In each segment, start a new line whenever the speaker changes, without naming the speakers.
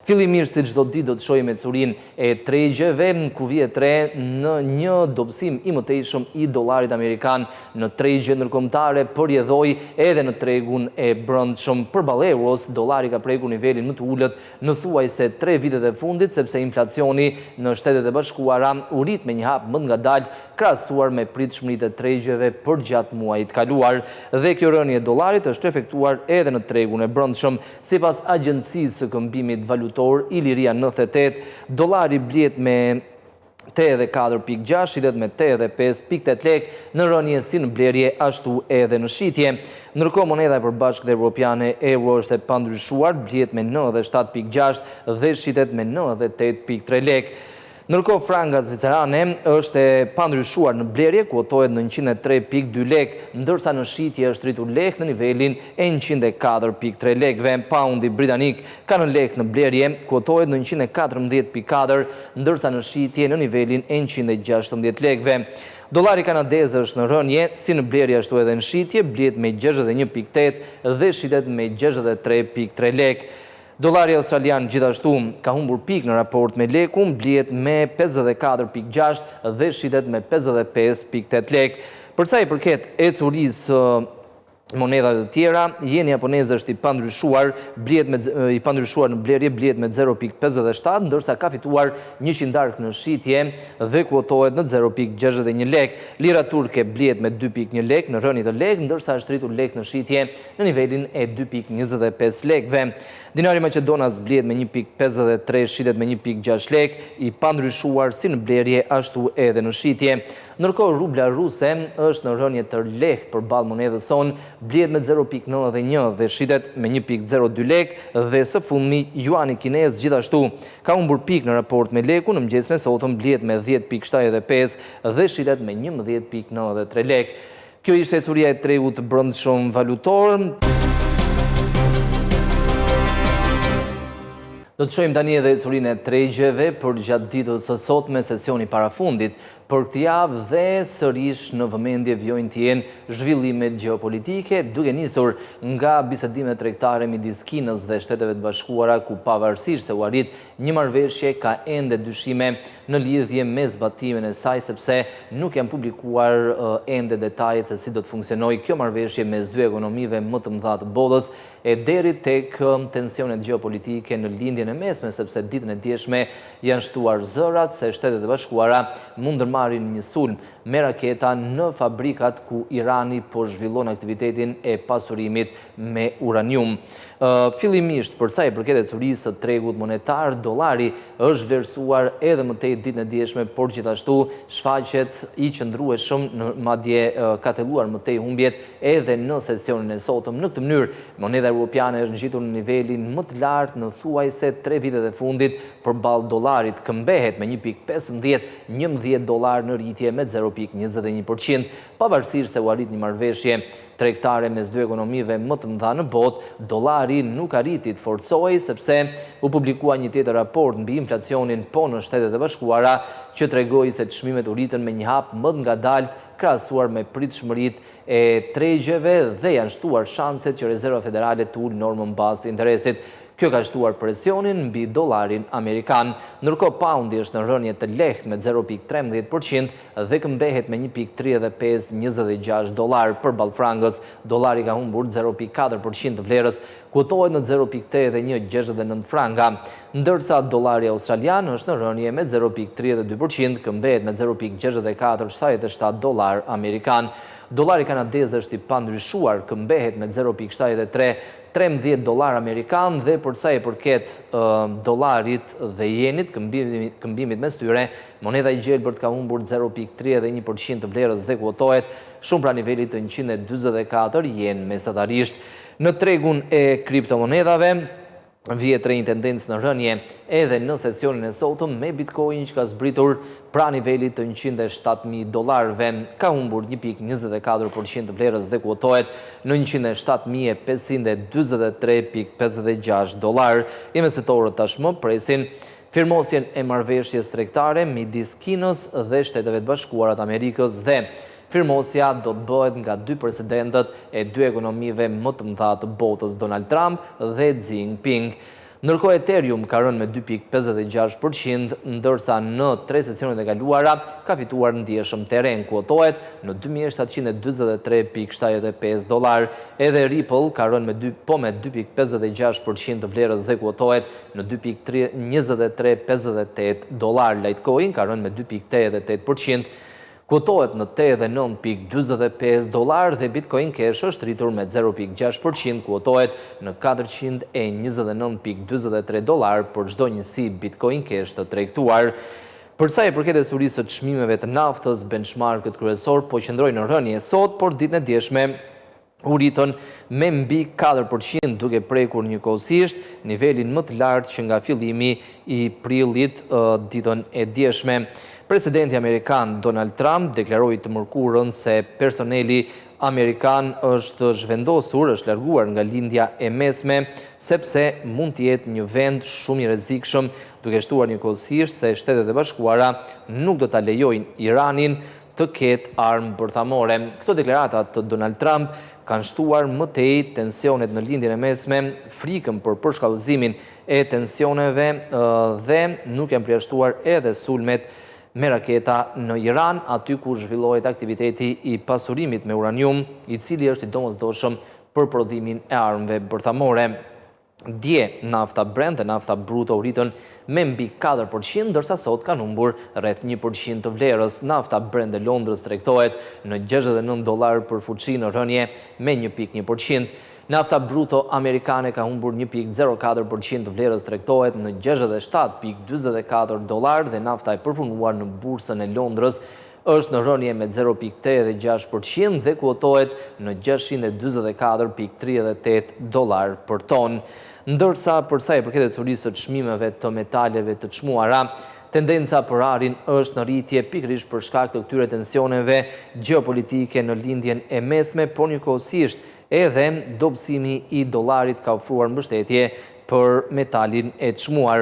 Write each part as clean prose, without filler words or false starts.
Fillimisht, si çdo ditë, do të shohim ecurinë e tregjeve, ku vjet re në një dobësim i mëtejshëm i dollarit amerikan në tregje ndërkombëtare përjedhoi edhe në tregun e brendshëm. Përballë euros, dollari ka prekur nivelin më të ulët në thuajse 3 vitet e fundit, sepse inflacioni në Shtetet e Bashkuara u rit me një hap më ngadalt krahasuar me pritshmëritë e tregjeve përgjatë muajit kaluar. Dhe kjo rënje e dollarit është efektuar edhe në tregun e brendshëm. Sipas Agjencisë së Këmbimit Valutar Iliria 98, dollari blihet me 84.6, shitet me 85.8 lek në rënje si në blerje ashtu edhe në shitje. Ndërkohë moneda e përbashkët evropiane euro është e pandryshuar, blihet me 97.6 dhe shitet me 98.3 lek. Ndërkohë franga zvicerane është e pandryshuar në blerje, kuotohet në 103.2 lek, ndërsa në shitje është rritur lek në nivelin e 104.3 lekve. Paundi britanik ka në lek në blerje, kuotohet në 114.4, ndërsa në shitje në nivelin e 116 lekve. Dollari kanadez është në rënje, si në blerje ashtu edhe në shitje, blihet me 61.8 dhe shitet me 63.3 lek. Dollari australian gjithashtu ka humbur pik në raport me lekun, blihet me 54.6 dhe shitet me 55.8 lek. Përsa i përket ecurisë monedave të tjera, jeni japonez është i pandryshuar në blerje, blihet me 0.57, ndërsa ka fituar 100 darkë në shitje dhe kuotohet në 0.61 lek. Lira turke blihet me 2.1 lek në rënje të lek, ndërsa është rritur lek në shitje në nivelin e 2.25 lekve. Dinari Maqedonas blihet me 1.53, shitet me 1.6 lek, i pandryshuar si në blerje ashtu edhe në shitje. Ndërkohë rubla ruse është në rënje të lehtë përballë monedhës sonë, blihet me 0.91 dhe shitet me 1.02 lek, dhe së fundmi juani kinez gjithashtu ka humbur pik në raport me lekun, në mëngjesin e sotëm blihet me 10.75 dhe shitet me 11.93 lek. Kjo ishte ecuria e tregut brendshëm valutor. Do të shohim tani edhe ecurinë e tregjeve për gjatë ditës së sotme, sesioni parafundit për këtë javë, dhe sërish në vëmendje vjojnë të jenë zhvillimet gjeopolitike, duke nisur nga bisedimet tregtare midis Kinës dhe Shteteve të Bashkuara, ku pavarësisht se u arrit një marrëveshje, ka ende dyshime në lidhje me zbatimin e saj, sepse nuk janë publikuar ende detajet se si do të funksionojë kjo marrëveshje mes dy ekonomive më të mëdha të botës, e deri tek tensionet gjeopolitike në lindjen e mesme, sepse ditën e djeshme janë shtuar zërat se Shtetet e Bashkuara mund ndërmarrin një sulm me raketa në fabrikat ku Irani po zhvillon aktivitetin e pasurimit me uranium. Fillimisht, përsa i përket ecurisë së tregut monetar, dollari është vlerësuar edhe më tej ditën e djeshme, por gjithashtu shfaqet i qëndrueshëm, madje ka thelluar më tej humbjet edhe në sesionin e sotëm. Në këtë mënyrë, moneda europiane është ngjitur në nivelin më të lartë në thuajse 3 vitet e fundit përballë dollarit, këmbehet me 1.15-11 dollar në rritje me 0.21%, pavarësisht se u arrit një marrëveshje tregtare mes dy ekonomive më të mëdha në botë, dollari nuk arriti të forcojë, sepse u publikua një tjetër raport mbi inflacionin po në Shtetet e Bashkuara, që tregoi se çmimet u rritën me një hap më ngadalt krahasuar me pritshmëritë e tregjeve, dhe janë shtuar shanset që Rezerva Federale të ulë normën bazë të interesit. Kjo ka shtuar presionin mbi dollarin amerikan. Ndërkohë paundi është në rënje të lehtë me 0.13% dhe këmbehet me 1.3526 dollar përballë frangës. Dollari ka humbur 0.4% të vlerës, kuotohet në 0.8169 franga, ndërsa dollari australian është në rënje me 0.32%, këmbehet me 0.6477 dollar amerikan. Dollari kanadez është i pandryshuar, këmbehet me 0.73 dollar amerikan, dhe përsa i përket dollarit dhe jenit, këmbimit mes tyre, moneda i gjelbërt ka humbur 0.31% të vlerës dhe kuotohet shumë pra nivelit të 144 jen mesatarisht. Në tregun e kriptomonedave, vjet re një tendencë në rënje edhe në sesionin e sotëm, me Bitcoin që ka zbritur pra nivelit të 107.000 dollarëve, ka humbur 1.24% të vlerës dhe kuotohet në 107.523.56 dollar. Investitorët tashmë presin firmosjen e marrëveshjes tregtare midis Kinës dhe Shteteve të Bashkuara të Amerikës, dhe firmosja do të bëhet nga dy presidentët e dy ekonomive më të mëdha të botës, Donald Trump dhe Xi Jinping. Ndërkohë Ethereum ka rënë me 2.56%, ndërsa në 3 sesionet e kaluara ka fituar ndjeshëm terren, kuotohet në $2.723.75. Edhe Ripple ka rënë me 2.56% të vlerës dhe kuotohet në $2.2358. Litecoin ka rënë me 2.88%, kuotohet në $89.45 dhe Bitcoin Cash është rritur me 0.6%, kuotohet në $429.43 për çdo njësi Bitcoin Cash të tregtuar. Për sa i përket esurisë së çmimeve të naftës, benchmarkët kryesor po qëndrojnë në rënje sot, por ditën e djeshme u rritën me mbi 4%, duke prekur njëkohësisht nivelin më të lartë që nga fillimi i prillit ditën e djeshme. Presidenti Amerikan Donald Trump deklaroi të mërkurën se personeli Amerikan është zhvendosur, është larguar nga lindja e mesme, sepse mund të jetë një vend shumë i rrezikshëm, duke shtuar njëkohësisht se Shtetet e Bashkuara nuk do ta lejojnë Iranin të ketë armë bërthamore. Këto deklarata të Donald Trump kanë shtuar më tej tensionet në lindjen e mesme, frikën për përshkallëzimin e tensioneve dhe nuk janë përjashtuar edhe sulmet me raketa në Iran, aty ku zhvillohet aktiviteti i pasurimit me uranium, i cili është i domosdoshëm për prodhimin e armëve bërthamore. Dje, nafta Brent dhe nafta bruto u rritën me mbi 4%, ndërsa sot kanë humbur rreth 1% të vlerës. Nafta Brent e Londrës tregtohet në $69 për fuqi në rënje me 1.1%. Nafta bruto amerikane ka humbur 1.04% të vlerës, tregtohet në $67.44 dhe nafta e përpunuar në bursën e Londrës është në rënje me 0.86% dhe kuotohet në $644.38 për ton. Ndërsa për sa i përket esurisë së çmimeve të metaleve të çmuara, tendenca për arin është në rritje pikërisht për shkak të këtyre tensioneve gjeopolitike në lindjen e mesme, por njëkohësisht edhe dobësimi i dollarit ka ofruar mbështetje për metalin e çmuar.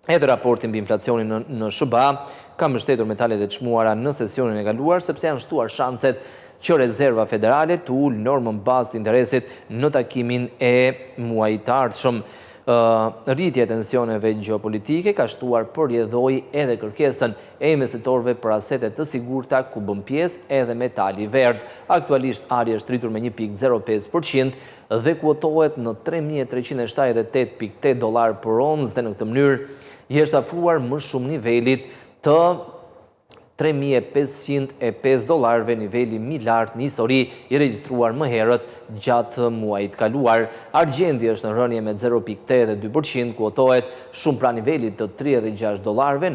Edhe raporti mbi inflacionin në SBA ka mbështetur metalet e çmuara në sesionin e kaluar, sepse janë shtuar shanset që rezerva federale të ulë normën bazë të interesit në takimin e muajit të ardhshëm. Rritja e tensioneve gjeopolitike ka shtuar përjedhoi edhe kërkesën e investitorëve për asete të sigurta ku bën pjesë edhe metali verdh. Aktualisht ari është rritur me 1.05% dhe kuotohet në $3.378.8 për oncë dhe në këtë mënyrë është afruar më shumë nivelit të $3.505, niveli më i lartë në histori i regjistruar më herët gjatë muajit kaluar. Argjendi është në rënje me 0.82%, kuotohet shumë pra nivelit të $36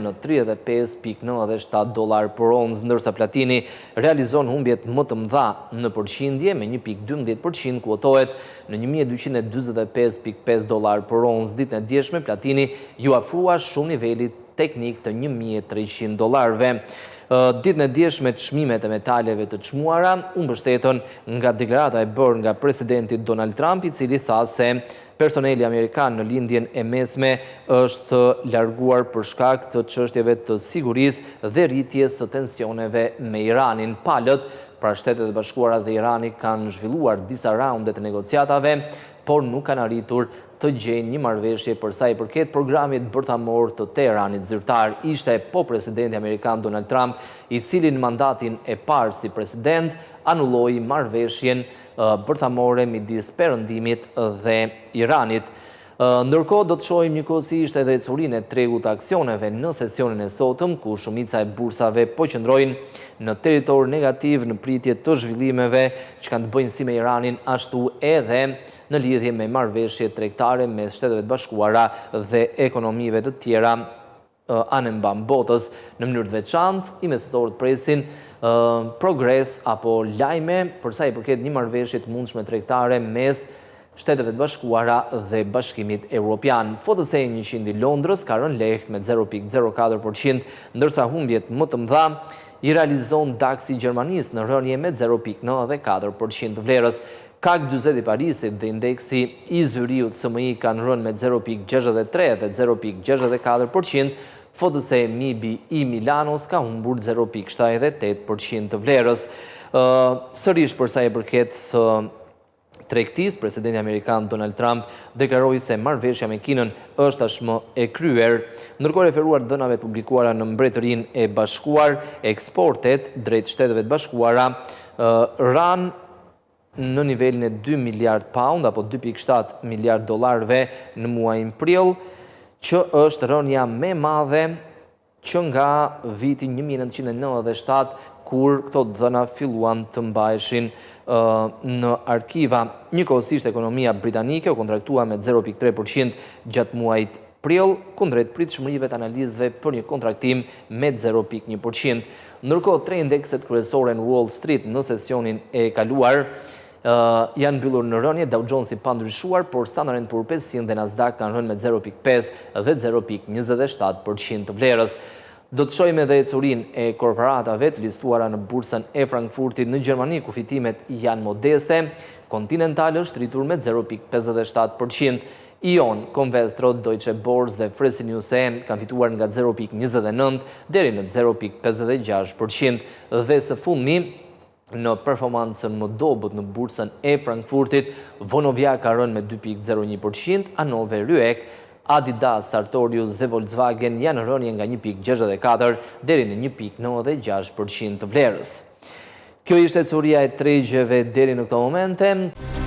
në $35.97 për oncë, ndërsa platini realizon humbjet më të mëdha në përqindje me 1.12%, kuotohet në $1.245.5 për oncë. Ditën e djeshme platini ju afrua shumë nivelit teknik të $1.300. Ditën e djeshme çmimet e metaleve të çmuara u mbështetën nga deklarata e bërë nga presidenti Donald Trump, i cili tha se personeli amerikan në lindjen e mesme është larguar për shkak të çështjeve të sigurisë dhe rritjes së tensioneve me Iranin. Palët pra Shtetet e Bashkuara dhe Irani kanë zhvilluar disa raunde të negociatave, por nuk kanë arritur të gjejnë një marrëveshje për sa i përket programit bërthamor të Teheranit zyrtar. Ishte po presidenti amerikan Donald Trump, i cili në mandatin e parë si president anulloi marrëveshjen bërthamore midis Perëndimit dhe Iranit. Ndërkohë do të shohim njëkohësisht edhe ecurinë e tregut të aksioneve në sesionin e sotëm, ku shumica e bursave po qëndrojnë në territor negativ në pritje të zhvillimeve që kanë të bëjnë si me Iranin, ashtu edhe në lidhje me marrëveshje tregtare me Shtetet e Bashkuara dhe ekonomive të tjera anë mban botës. Në mënyrë të veçantë, investitorët presin progres apo lajme për sa i përket një marrëveshje të mundshme tregtare mes Shteteve të Bashkuara dhe Bashkimit Evropian. FTSE 100 i Londrës ka rënë lehtë me 0.04%, ndërsa humbjet më të mëdha i realizon DAX i Gjermanisë në rënje me 0.94% të vlerës. CAC 40 i Parisit dhe indeksi i Zyriut SMI kanë rënë me 0.63 dhe 0.64%, FTSE MIB i Milanos ka humbur 0.78% të vlerës. Sërish për sa i përket tregtisë, presidenti amerikan Donald Trump deklaroi se marrëveshja me Kinën është tashmë e kryer. Ndërkohë, referuar dhënave publikuara në Mbretërinë e Bashkuar, eksportet drejt Shteteve të Bashkuara ran në nivelin e 2 miliard pound apo 2.7 miliard dollarëve në muajin prill, që është rënja më e madhe që nga viti 1997, kur këto dhëna filluan të mbaheshin në arkiva. Njëkohësisht, ekonomia britanike u kontraktua me 0.3% gjatë muajit prill, kundrejt pritshmërive të analizëve për një kontraktim me 0.1%. Ndërkohë, tre indekset kryesore në Wall Street në sesionin e kaluar janë mbyllur në rënje, Dow Jonesi pa ndryshuar, por Standard & Poor's 500 dhe Nasdaq kanë rënë me 0.5 dhe 0.27% të vlerës. Do të shohim edhe ecurinë e korporatave të listuara në bursën e Frankfurtit në Gjermani, ku fitimet janë modeste. Continental është rritur me 0.57%. Ion, Covestro, Deutsche Börse dhe Fresenius kanë fituar nga 0.29 deri në 0.56%. Dhe së fundmi, në performancën më dobët në bursën e Frankfurtit, Vonovia ka rënë me 2.01%, Hannover Rüegg, Adidas, Sartorius dhe Volkswagen janë rënje nga 1.64 deri në 1.96% të vlerës. Kjo ishte ecuria e tregjeve deri në këto momente.